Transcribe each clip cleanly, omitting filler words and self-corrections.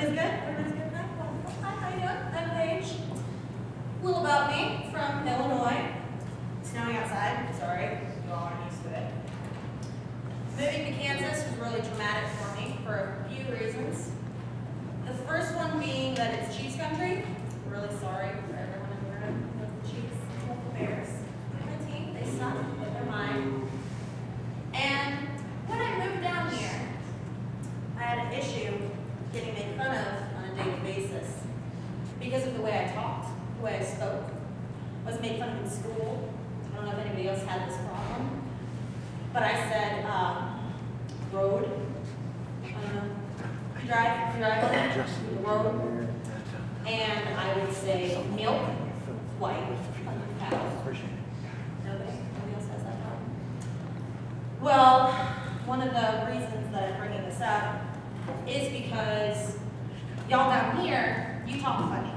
Everybody's good? Everybody's good? Hi, how you doing? I'm Paige. A little about me, from Illinois. It's snowing outside, sorry. You all aren't used to it. Moving to Kansas was really traumatic for me for a few reasons. The first one being that it's cheese country. I'm really sorry for everyone in Florida with the Chiefs, the Bears. My team, they suck, but they're mine. And when I moved down here, I had an issue getting made fun of on a daily basis because of the way I talked, the way I spoke. I was made fun of in school. I don't know if anybody else had this problem, but I said road. I don't know. Drive on the road. And I would say milk, white, like cows. Nobody else has that problem. Well, one of the reasons that I'm bringing this up is because y'all down here, you talk funny.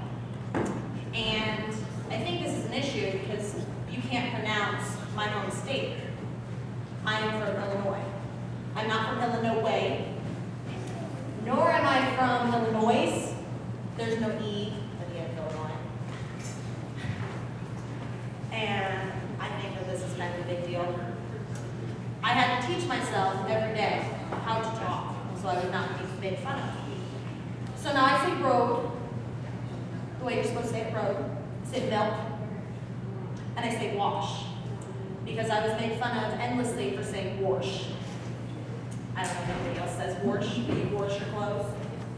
And I think this is an issue because you can't pronounce my home state. I am from Illinois. I'm not from Illinois, nor am I from Illinois. There's no E at the end of Illinois. And I think that this is kind of a big deal. I had to teach myself every day how to talk so I would not be made fun of. So now I say road, the way you're supposed to say it, road. I say milk, and I say wash, because I was made fun of endlessly for saying wash. I don't know if anybody else says wash, but you wash your clothes,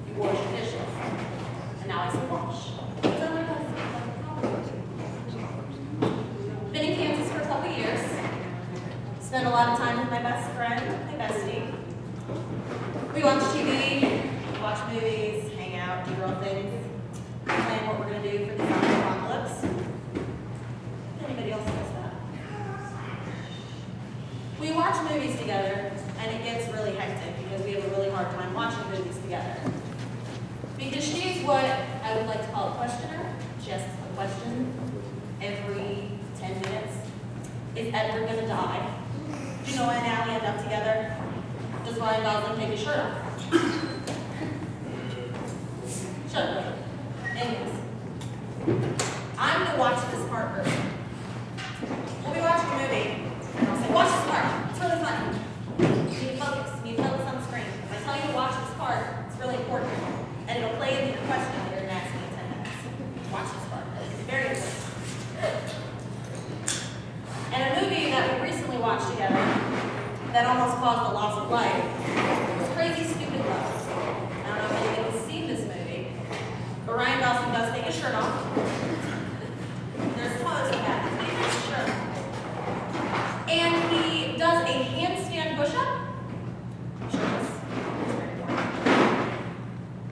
you wash your dishes, and now I say wash. Been in Kansas for a couple years. Spent a lot of time with my best friend, my bestie. We watch TV, watch movies, hang out, do real things, plan what we're going to do for the zombie apocalypse. Anybody else knows that? We watch movies together, and it gets really hectic because we have a really hard time watching movies together. Because she's what I would like to call a questioner. She asks a question every 10 minutes. Is Edward going to die? Do you know why now we end up together? Does Ryan Gosling take his shirt off? Shut up. Anyways, I'm the watch this part person. We'll be watching a movie, and I'll say, watch this part. It's really funny. You need to focus. You need to focus on the screen. If I tell you to watch this part, it's really important. And it'll play into your question that you're going to ask me in 10 minutes. Watch this part. It's very important. And a movie that we recently watched together that almost caused the loss of life was Crazy Stupid Love. I don't know if anybody's seen this movie, but Ryan Gosling does take his shirt off. There's a pose of that. He takes his shirt off. And he does a handstand push-up.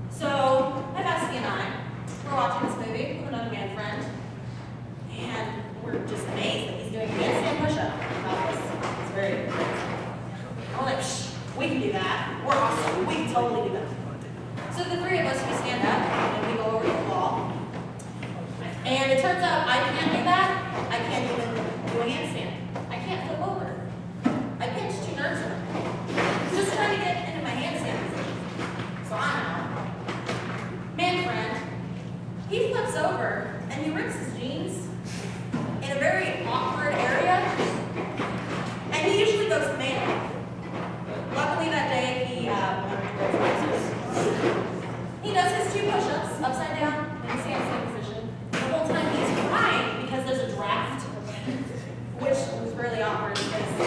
So, my bestie and I, we're watching this movie with another man friend, and we're just amazed that he's doing a handstand push-up. It's very good. We're like, we can do that. We're awesome. We can totally do that. So the three of us, we stand up and we go over to the wall. And it turns out I can't do that. I can't even do a handstand. I can't flip over. I pinched 2 nerves in it. Just trying to get into my handstand position. So I'm out. Man friend, he flips over and he rips his jeans in a very awkward area. And he usually goes man. Luckily that day he does his 2 push-ups upside down in his handstand position. The whole time he's crying because there's a draft, which was really awkward because I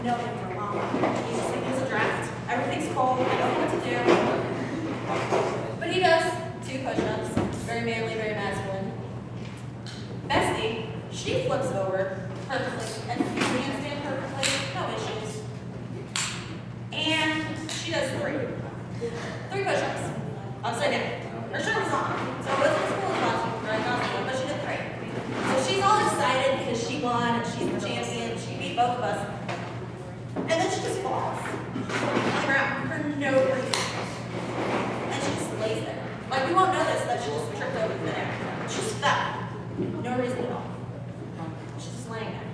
know him for a long time. He's just like, there's a draft. Everything's cold. I don't know what to do. But he does 2 push-ups. Very manly, very masculine. Bestie, she flips over perfectly and can handstand perfectly. No issues. And she does 3 push-ups, upside down. Her shirt was on, so it wasn't as cool as watching Ryan Gosling, but she did 3. So she's all excited because she won and she's the champion. She beat both of us. And then she just falls on the ground for no reason. And she just lays there. Like, we won't notice that she just tripped over there. She just fell. No reason at all. She's just laying there.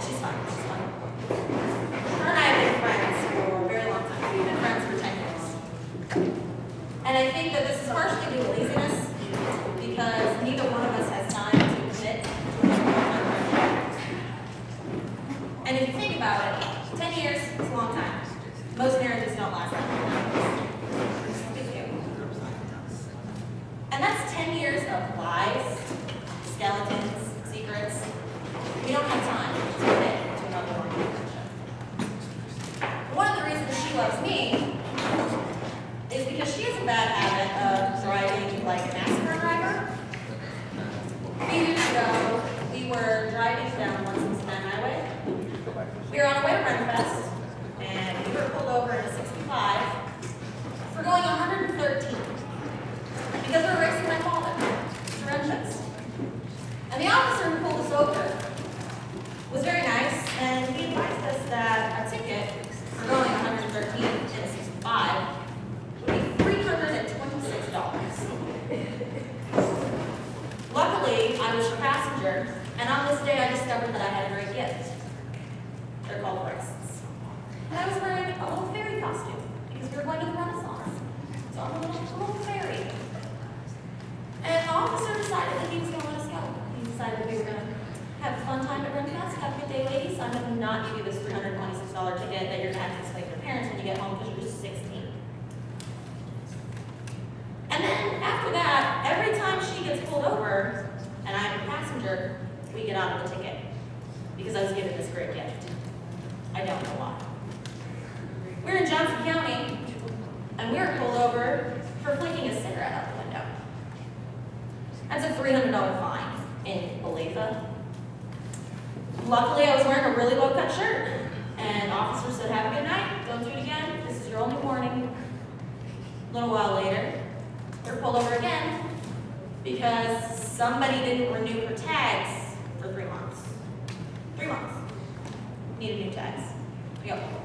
She's fine. She's fine. Her and I have been friends for a very long time. We've been friends for 10 years. Most marriages don't last that long. And that's 10 years of lies, skeletons, secrets. We don't have time to commit to another long relationship. One of the reasons she loves me is because she has a bad habit of driving like a NASCAR driver. A few years ago, we were driving down 169 highway. We were on our way to Renfest, and we were pulled over in a 65 for going 113 because we were racing my father to Renfest. And the officer who pulled us over was very nice, and he advised us that our ticket for going 113 in a 65 would be $326. Luckily, I was her passenger, and on this day I discovered that I had a great gift. They're called breasts. And I was wearing a little fairy costume because we were going to the Renaissance. So I'm a little fairy. And the officer decided that he was going to let us go. He decided we were going to have a fun time at Renfest, have a good day, ladies. I'm going to not give you this $326 ticket that you're going to have to explain to your parents when you get home because you're just 16. And then after that, every time she gets pulled over and I'm a passenger, we get out of the ticket because I was given this great gift. I don't know why. We're in Johnson County, and we were pulled over for flicking a cigarette out the window. That's a $300 fine in Olathe. Luckily, I was wearing a really low-cut shirt, and the officer said, "Have a good night. Don't do it again. This is your only warning." A little while later, we were pulled over again because somebody didn't renew her tags for 3 months. 3 months. Needed new tags. We got pulled over.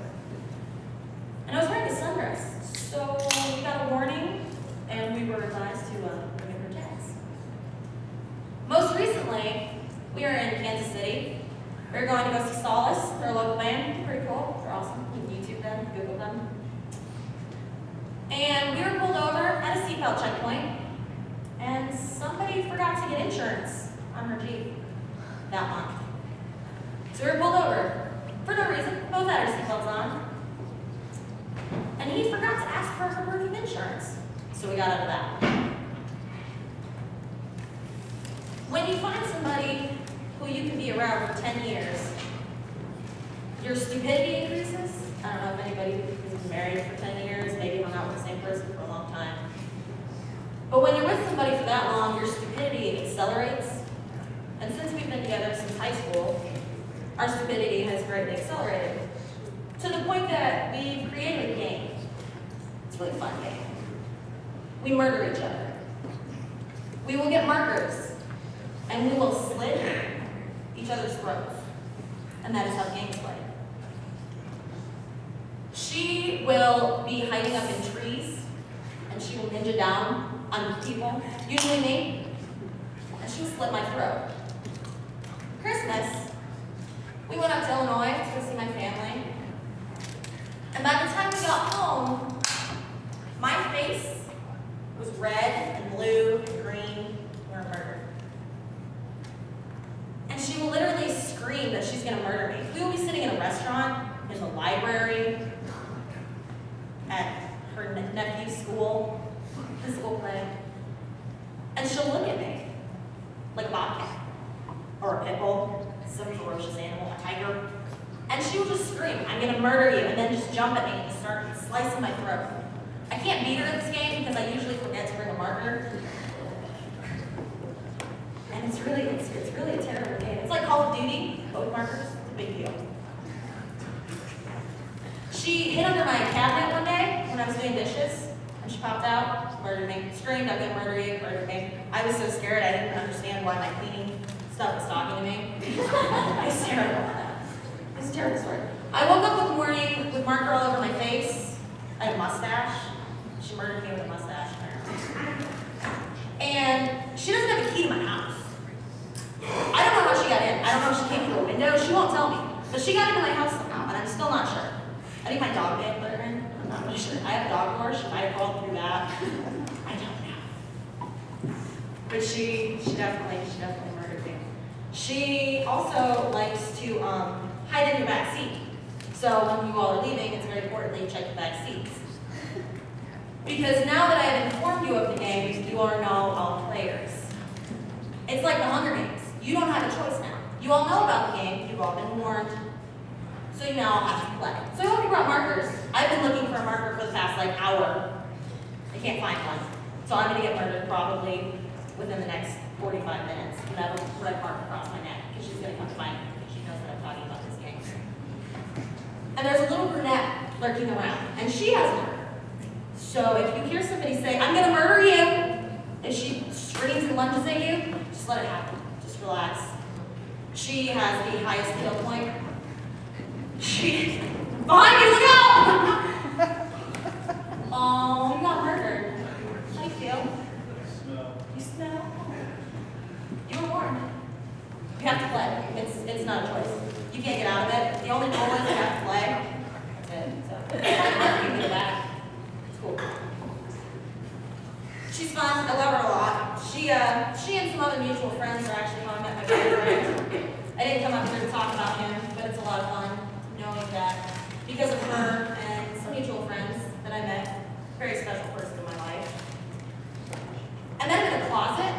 And I was wearing a sundress, so we got a warning, and we were advised to renew her tags. Most recently, we were in Kansas City. We were going to go see Solace. They're a local band. Pretty cool. They're awesome. You can YouTube them, Google them. And we were pulled over at a seatbelt checkpoint, and somebody forgot to get insurance on her Jeep that month. So we were pulled over for no reason. Both had our seatbelts on. And he forgot to ask for her proof of insurance. So we got out of that. When you find somebody who you can be around for 10 years, your stupidity increases. I don't know if anybody who's been married for 10 years, maybe hung out with the same person for a long time. But when you're with somebody for that long, your stupidity accelerates. And since we've been together since high school, our stupidity has greatly accelerated. To the point that we've created a game. It's a really fun game. We murder each other. We will get markers, and we will slit each other's throats. And that is how the game is played. She will be hiding up in trees, and she will ninja down on people, usually me, and she will slit my throat. Christmas, we went up to Illinois to go see my family. And by the time we got home, my face was red and blue and green. We were murdered. And she will literally scream that she's going to murder me. We will be sitting in a restaurant, in the library, at her nephew's school, physical play. And she'll look at me like a bobcat or a pit bull, some ferocious animal, a tiger. And she will just scream, "I'm going to murder you," and then just jump at me and start slicing my throat. I can't beat her at this game because I usually forget to bring a marker. And it's really a terrible game. It's like Call of Duty, but with markers. It's a big deal. She hid under my cabinet one day when I was doing dishes, and she popped out, murdered me, screamed, "I'm going to murder you," murdered me. I was so scared I didn't understand why my cleaning stuff was talking to me. It's terrible. It's a terrible story. I woke up one morning with marker all over my face. I had a mustache. She murdered me with a mustache. And she doesn't have a key to my house. I don't know how she got in. I don't know if she came through a window. She won't tell me. But she got into my house somehow, and I'm still not sure. I think my dog may have let her in. I'm not really sure. I have a dog door. She might have crawled through that. I don't know. But she definitely murdered me. She also likes to hide in your back seat. So when you all are leaving, it's very important that you check the back seats. Because now that I have informed you of the games, you are now all players. It's like the Hunger Games. You don't have a choice now. You all know about the game. You've all been warned. So you now have to play. So I hope you brought markers. I've been looking for a marker for the past hour. I can't find one. So I'm going to get murdered probably within the next 45 minutes. And I have a red mark across my neck because she's going to come find me because she knows that I'm talking about this game. And there's a little brunette lurking around, and she has a marker. So if you hear somebody say, "I'm going to murder you," if she screams and lunges at you, just let it happen. Just relax. She has the highest kill point. She, behind you, look out! Oh, you got murdered. How do you feel? You smell? You were warned. You have to play. It's not a choice. You can't get out of it. The only rule is you have to play. That's it. So, you get back. It's cool. She's fun. I love her a lot. She and some other mutual friends are actually how I met my boyfriend. I didn't come up here to talk about him, but it's a lot of fun knowing that because of her and some mutual friends that I met, very special person in my life. I met him in a closet.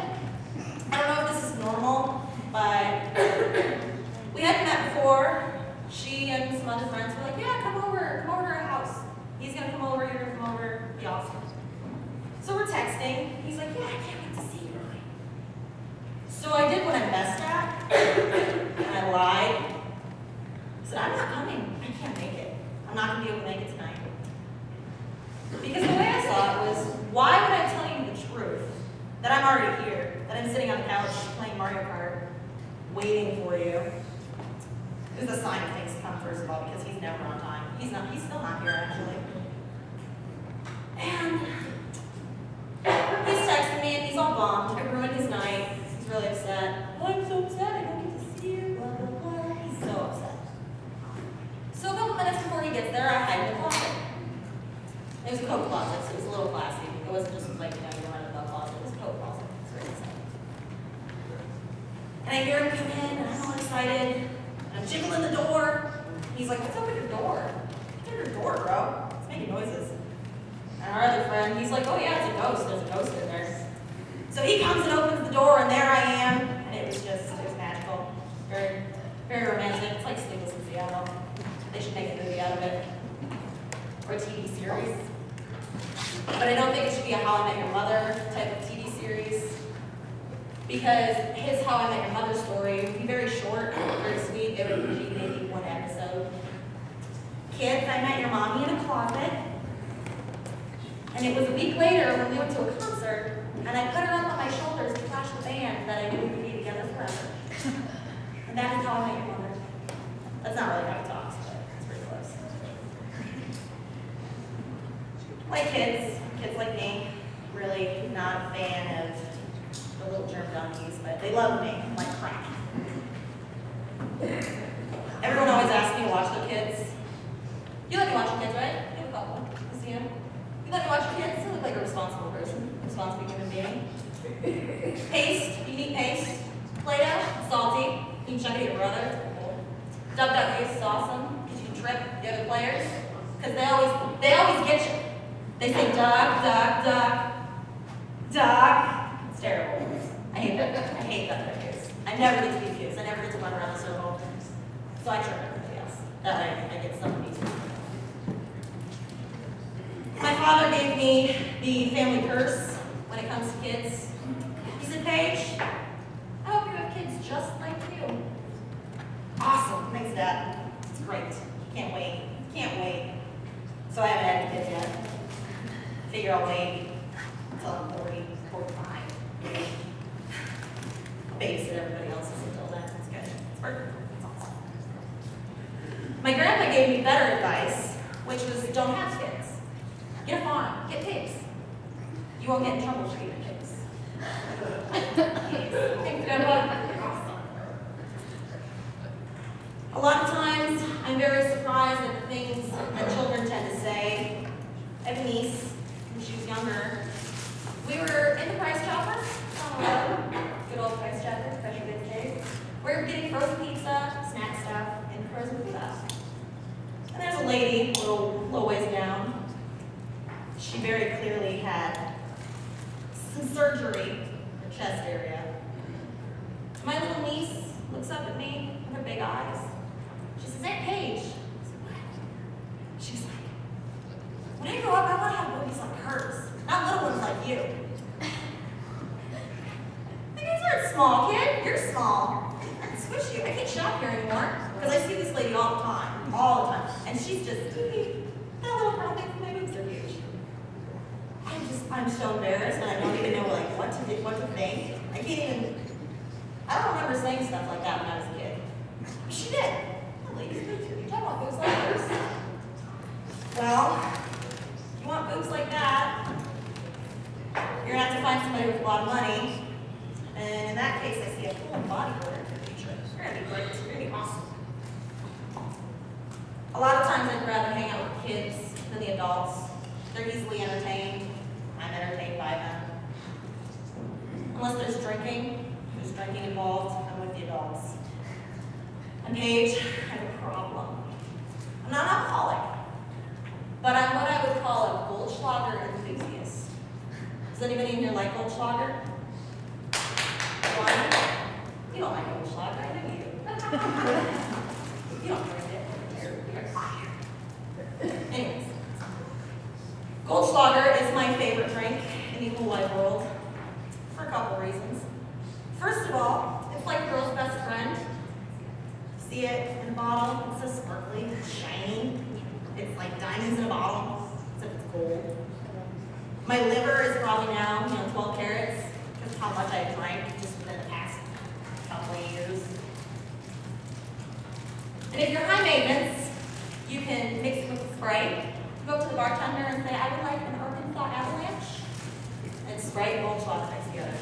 I don't know if this is normal, but we hadn't met before. She and some other friends were like, "Yeah, come over to our house. He's gonna come over, you're gonna come over, it'll be awesome." So we're texting. He's like, "Yeah, I can't wait to see you." So I did what I'm best at, and I lied. I said, "I'm not coming. I can't make it. I'm not gonna be able to make it tonight." Because the way I saw it was, why would I tell you the truth? That I'm already here, that I'm sitting on the couch playing Mario Kart, waiting for you. It was a sign of things to come, first of all, because he's never on time. He's still not here, actually. And he's texting me, and he's all bummed. I ruined his night. He's really upset. "I'm so upset, I don't get to see you, blah, blah, blah." He's so upset. So a couple minutes before he gets there, I hide in the closet. It was a coat closet, so it was a little classy. It wasn't just you run into the closet. It was a coat closet. It's very exciting. And I hear him come in, and I'm all excited. And I'm jiggling the door. He's like, "What's up with your door? What's up with your door, bro? It's making noises." And our other friend, he's like, "Oh yeah, it's a ghost. There's a ghost in there." So he comes and opens the door, and there I am. And it was magical. Very, very romantic. It's like Sleepless in Seattle. They should make a movie out of it. Or a TV series. But I don't think it should be a How I Met Your Mother type of TV series. Because his How I Met Your Mother story would be very short, very sweet. It would be maybe one episode. "Kids, I met your mommy in a closet. And it was a week later when we went to a concert, and I put her up on my shoulders to flash the band that I knew we would be together forever." And that is how I met your mother. That's not really how he talks, but it's pretty close. Like kids like me, really not a fan of the little germ dummies, but they love me like crack. Everyone always asks me to watch their kids. You let me watch your kids, right? You have a couple. I see them. You let me watch your kids? You look like a responsible person, responsible human being. Paste, you need paste. Play-Doh, salty. You can chuck it at your brother. Duck Duck Goose is awesome because you can trip the other players. Because they always get you. They say duck, duck, duck, duck. It's terrible. I hate that. I hate Duck Duck Goose. I never get to be confused. I never get to run around the circle. So I trip everybody else. That way I get some peace. My father gave me the family curse when it comes to kids. He said, "Paige, I hope you have kids just like you." Awesome. Thanks, Dad. It's great. Can't wait. Can't wait. So I haven't had any kids yet. Figure I'll wait until I'm 40, 45. Babysit everybody else's until then. It's good. It's perfect. It's awesome. My grandpa gave me better advice, which was don't have kids. Get a farm. Get pigs. You won't get in trouble for eating pigs. Thanks, Grandpa. A lot of times, I'm very surprised at the things that children tend to say. I have a niece, when she was younger. We were in the Price Chopper, good old Price Chopper, special days. We were getting frozen pizza, snack stuff, and frozen food stuff. And She says, "Hey, Paige." I said, "What?" She's like, "When I grow up, I want to have boobies like hers, not little ones like you." The guys aren't small, kid. You're small. I can squish you. I can't shop here anymore because I see this lady all the time, and she's just, that little girl thinks my boobs are huge. I'm so embarrassed, and I don't even know like what to think. I don't remember saying stuff like that when I was a kid. She did. That lady's boobs are huge. I want boobs like hers. Well, if you want boobs like that, you're gonna have to find somebody with a lot of money. And in that case, I see a full bodybuilder in the future. You're gonna be great. You're gonna be awesome. A lot of times I'd rather hang out with kids than the adults. They're easily entertained. I'm entertained by them. Unless there's drinking involved, I'm with the adults. And Paige, I have a problem. I'm not an alcoholic, but I'm what I would call a Goldschlager enthusiast. Does anybody in here like Goldschlager? One? You don't like Goldschlager, I know you. You don't drink it. Anyways, Goldschlager is my favorite drink in the whole wide world for a couple reasons. First of all, it's like a girl's best friend. See it in a bottle? It's so sparkly, it's shiny. It's like diamonds in a bottle, except it's gold. My liver is probably now, 12 carats, because of how much I drank just within the past couple of years. And if you're high maintenance, you can mix it with Sprite. Go up to the bartender and say, "I would like an Arkansas Avalanche," and Sprite and Goldschlager mixed together.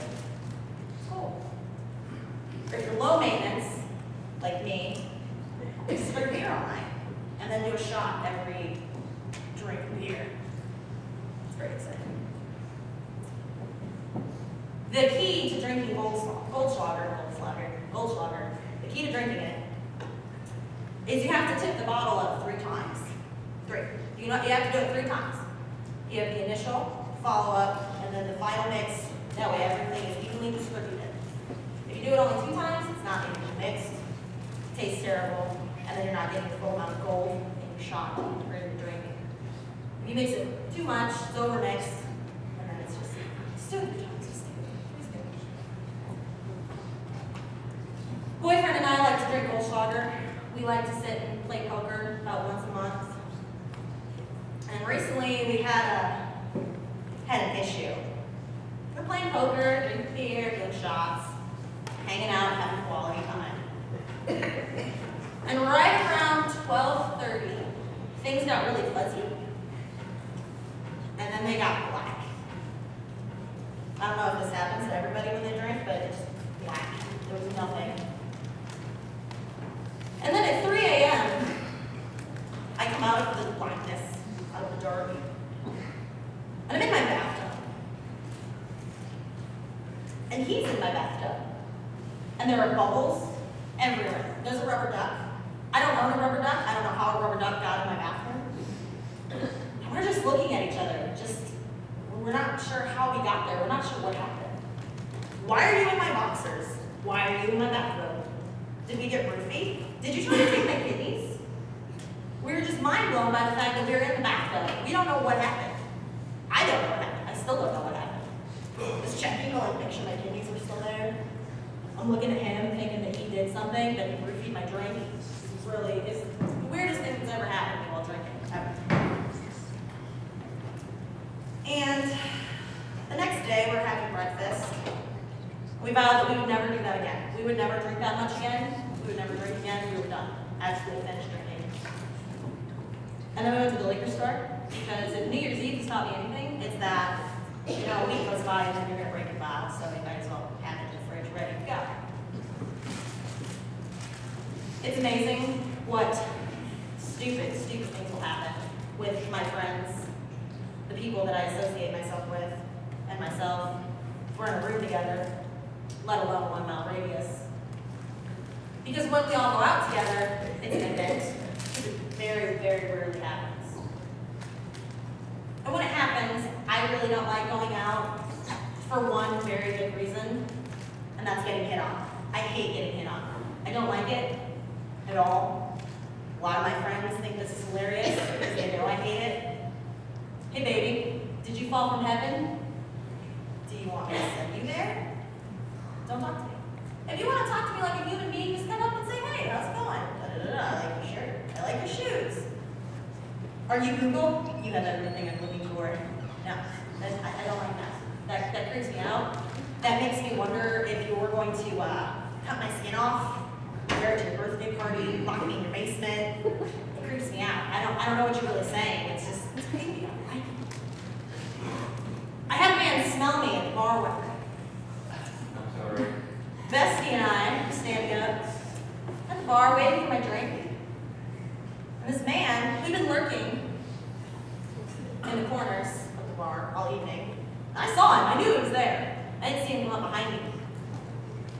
Cool. Or if you're low maintenance, like me, just drink beer all night, and then do a shot every drink of beer. It's very exciting. The key to drinking Goldschlager, the key to drinking it is you have to tip the bottle up 3 times. 3. You have to do it 3 times. You have the initial, follow-up, and then the final mix. That way everything is evenly distributed. If you do it only 2 times, it's not evenly mixed. It tastes terrible, and then you're not getting the full amount of gold in your shot or in your drink. If you mix it too much, it's overmixed, and then it's just stupid. Boyfriend and I like to drink Goldschlager. We like to sit and play poker about once a month. And recently we had an issue. We're playing poker, drinking beer, doing shots, hanging out, having quality time. And right around 12:30, things got really fuzzy. And then they got black. I don't know if this happens to everybody when they drink, but it's black. There was nothing. And then at 3 a.m., I come out of the blackness, out of the dark, and I'm in my bathtub. And he's in my bathtub. And there are bubbles everywhere. There's a rubber duck. I don't own a rubber duck. I don't know how a rubber duck got in my bathroom. And we're just looking at each other. We're not sure how we got there. We're not sure what happened. Why are you in my boxers? Why are you in my bathrobe? Did we get roofied? Did you try to take my kidneys? We were just mind blown by the fact that we were in the bathtub. We don't know what happened. I don't know what happened. I still don't know what happened. Just checking to make sure my kidneys were still there. I'm looking at him thinking that he did something, that he roofied my drink. It's the weirdest thing that's ever happened to me while drinking, ever. And the next day we're having breakfast. We vowed that we would never do that again. We would never drink that much again. We would never drink again. We were done. Absolutely finished drinking. And then we went to the liquor store, because if New Year's Eve has taught me anything, it's that, a week goes by and then you're going to break a vow, so you might as well have it in the fridge ready to go. It's amazing what stupid things will happen with my friends, the people that I associate myself with, and myself. If we're in a room together, let alone a 1 mile radius. Because when we all go out together, it's an event. It very, very rarely happens. And when it happens, I really don't like going out for one very good reason, and that's getting hit on. I hate getting hit on. I don't like it at all. A lot of my friends think this is hilarious because they know I hate it. Hey baby, did you fall from heaven? Do you want me to send you there? Don't talk to me. If you want to talk to me like a human being, just come up and say, hey, how's it going? I like your shirt. I like your shoes. Are you Google? You have everything I'm looking for. No, I don't like that. That creeps me out. That makes me wonder if you're going to cut my skin off, wear it to your birthday party, lock me in your basement. It creeps me out. I don't know what you're really saying. It's creepy. I don't like it. I had a man smell me at the bar one night. I'm sorry. Bestie and I were standing up at the bar waiting for my drink. And this man, he'd been lurking in the corners of the bar all evening. I saw him. I knew he was there. I didn't see him come up behind me.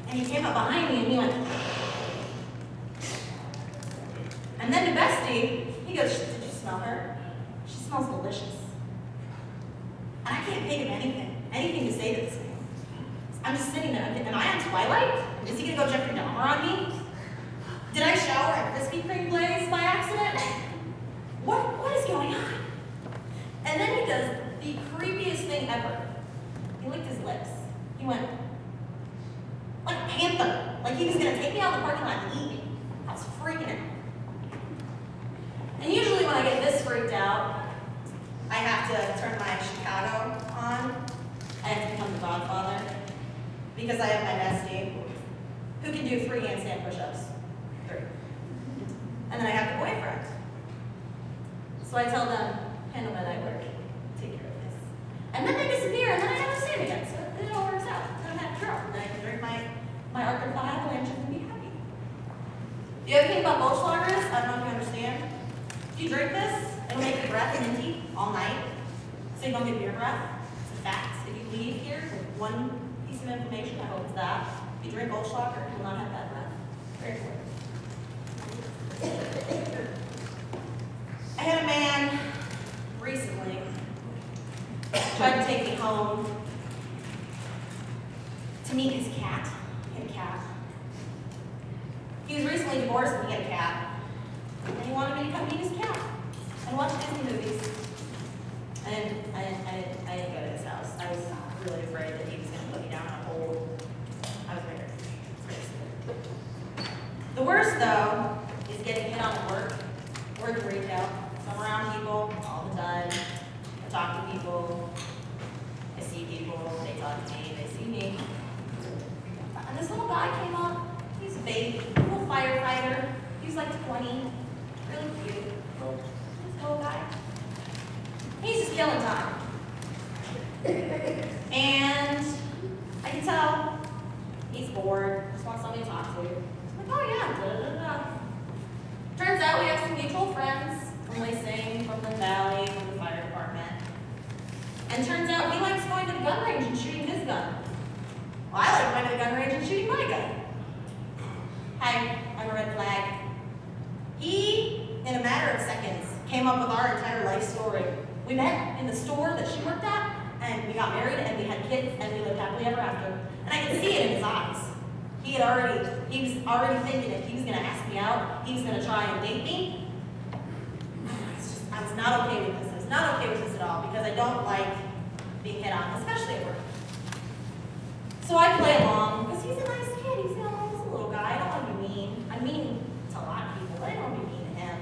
And he came up behind me and he went. And then to Bestie, he goes, did you smell her? She smells delicious. And I can't think of anything to say to this man. I'm just sitting there. Am I on Twilight? Is he gonna go Jeffrey Dahmer on me? Did I shower at Krispy Kreme Blaze by accident? What is going on? And then he does the creepiest thing ever. He licked his lips. He went, like a panther. Like he was gonna take me out of the parking lot and eat me. I was freaking out. And usually when I get this freaked out, I have to turn my Chicago on. I have to become the Godfather. Because I have my bestie who can do 3 handstand push-ups. 3. And then I have the boyfriend. So I tell them, handle my night work, take care of this. And then they disappear, and then I never see them again. So it all works out. I don't have to drop. And then I can drink my Arctic Avalanche and be happy. Do you ever think about Goldschlagers? I don't know if you understand. If you drink this, it'll make your breath minty all night, so you don't get beer breath. It's a fact. If you leave here with one piece of information, I hope it's that. If you drink Goldschlager, you will not have bad breath. Very important. I had a man recently tried to take me home to meet his cat. He had a cat. He was recently divorced and he had a cat. And he wanted me to come meet his cat and watch Disney movies. And I didn't go to his house. I was really afraid that he was going to put me down in a hole. I was very scared. The worst, though, is getting hit on at work. Work in retail. So I'm around people all the time. I talk to people. I see people. They talk to me. They see me. And this little guy came up. He's a baby, little firefighter. He was like 20. Really cute. This little guy. He's just killing time. And I can tell he's bored. Just wants somebody to talk to. I'm like, oh yeah. Da, da, da, da. Turns out we have some mutual friends from Lansing, from the Valley, from the fire department. And turns out he likes going to the gun range and shooting his gun. Well, I like going to the gun range and shooting my gun. Hi, I'm a red flag. He, in a matter of seconds, came up with our entire life story. We met in the store that she worked at, and we got married, and we had kids, and we lived happily ever after. And I could see it in his eyes. He was already thinking if he was going to ask me out, he was going to try and date me. I was not okay with this. I was not okay with this at all, because I don't like being hit on, especially at work. So I play along, because he's a nice kid. He's a little guy. I don't want to be mean. I'm mean to a lot of people, but I don't want to be mean to him.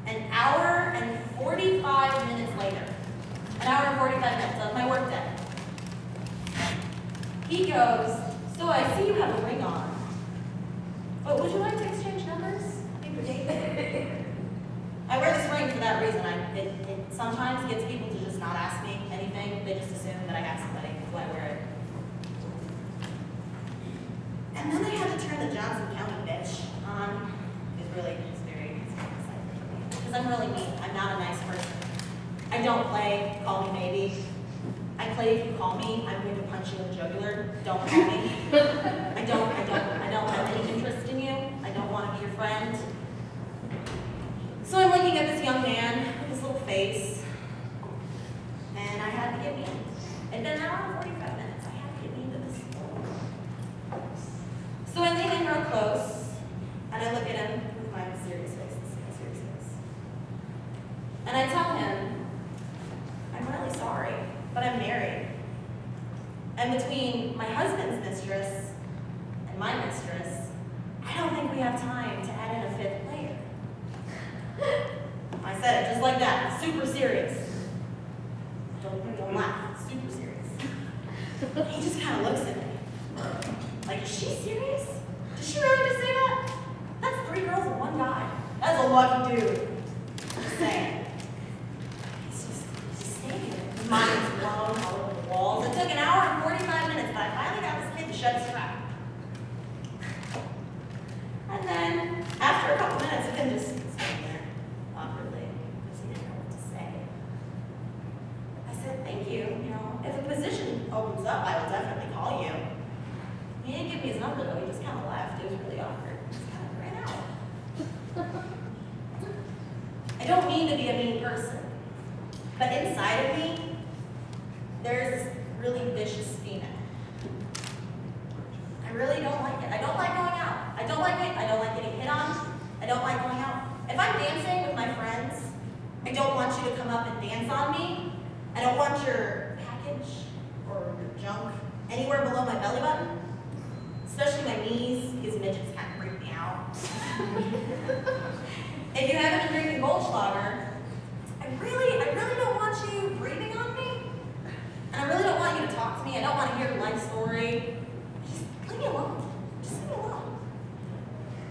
An hour and 45 minutes later, an hour and 45 minutes of my work day, he goes, so I see you have a ring on, but would you like to exchange numbers? Maybe date? I wear this ring for that reason. It sometimes gets people to just not ask me anything. They just assume that I have somebody, so I wear it. And then I had to turn the Johnson County bitch on. It's very exciting for me. Because I'm really mean. I'm not a nice person. I don't play call me maybe. I play if you call me, I'm going to punch you in the jugular. Don't call me. I don't have any interest in you. I don't want to be your friend. So I'm looking at this young man with his little face, and I had to get mean. It'd been an hour and 45 minutes. I had to get mean to this. So I lean in real close, and I look at him with my And between my husband's mistress and my mistress, I don't think we have time to add in a fifth player. I said it just like that, super serious. Don't laugh, super serious. He just kind of looks at me. Like, is she serious? Did she really just say that? That's 3 girls and 1 guy. That's a lucky dude. Just saying. He's just standing there. His mind is blown all over the walls. It took an hour and 45 minutes, but I finally got this kid to shut his trap. And then, after a couple minutes of him just standing there awkwardly, because he didn't know what to say, I said, thank you. You know, if a position opens up, I will definitely call you. He didn't give me his number, though. He just kind of left. It was really awkward. He just kind of ran out. I don't mean to be a mean person, but inside of me, there's this really vicious female. I really don't like it. I don't like going out. I don't like it. I don't like getting hit on. I don't like going out. If I'm dancing with my friends, I don't want you to come up and dance on me. I don't want your package or your junk anywhere below my belly button, especially my knees, because midgets kind of freak me out. If you haven't been drinking Goldschlager, I really don't want you breathing on me, and I really don't want you to talk to me. I don't want to hear your life story. Just leave me alone. Just leave me alone.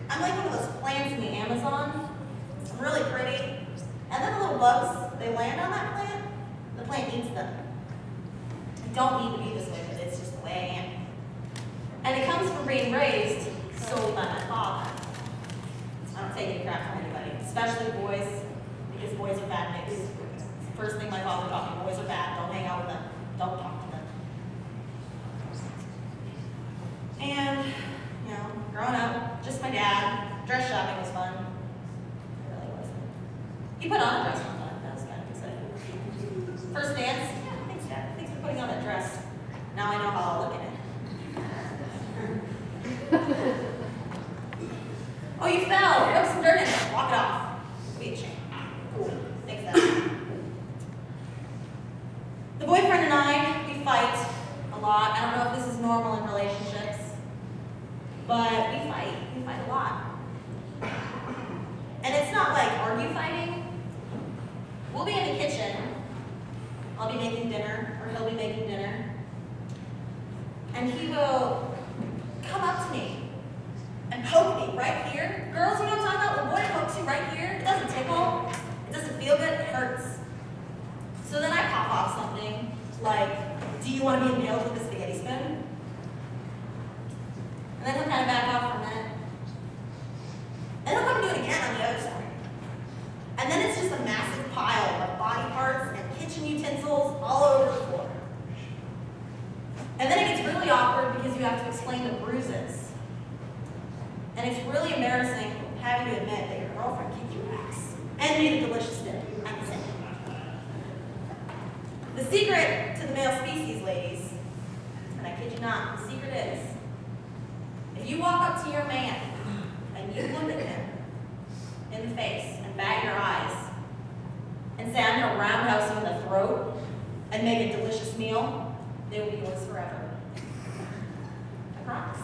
I'm like one of those plants in the Amazon. I'm really pretty, and then the little bugs, they land on that plant, the plant eats them. I don't mean to be this way, but it's just the way I am. And it comes from being raised solely by my father. I don't take any crap from anybody, especially boys, because boys are bad mix. First thing my father taught me, boys are bad. Don't hang out with them. Don't talk to them. And, you know, growing up, just my dad. Dress shopping was fun. It really wasn't. He put on a dress one time. That was kind of exciting. First dance, yeah, thanks, Dad. Thanks for putting on that dress. Now I know how I'll look in it. Oh, you fell. Rub some dirt in it. Walk it off. Be ashamed. Cool. Thanks, Dad. The boyfriend and I, we fight a lot. I don't know if this is normal in relationships, but we fight. We fight a lot. And it's not like argue fighting. We'll be in the kitchen. I'll be making dinner, or he'll be making dinner. And he will come up to me and poke me right here. Girls, you know what I'm talking about? When a boy pokes you right here, it doesn't tickle. It doesn't feel good. It hurts. So then I pop off something like, do you want to be impaled with a spaghetti spoon? And then he'll kind of back off for a minute. And he'll come and do it again on the other side. And then it's just a massive pile of body parts and kitchen utensils all over the floor. And then it gets really awkward because you have to explain the bruises. And it's really embarrassing having to admit that your girlfriend kicked your ass and made a delicious dinner at the same time. The secret to the male species, ladies, and I kid you not, the secret is, if you walk up to your man and you look at him in the face and bat your eyes and say, I'm going to roundhouse you in the throat and make a delicious meal, they will be yours forever. I promise.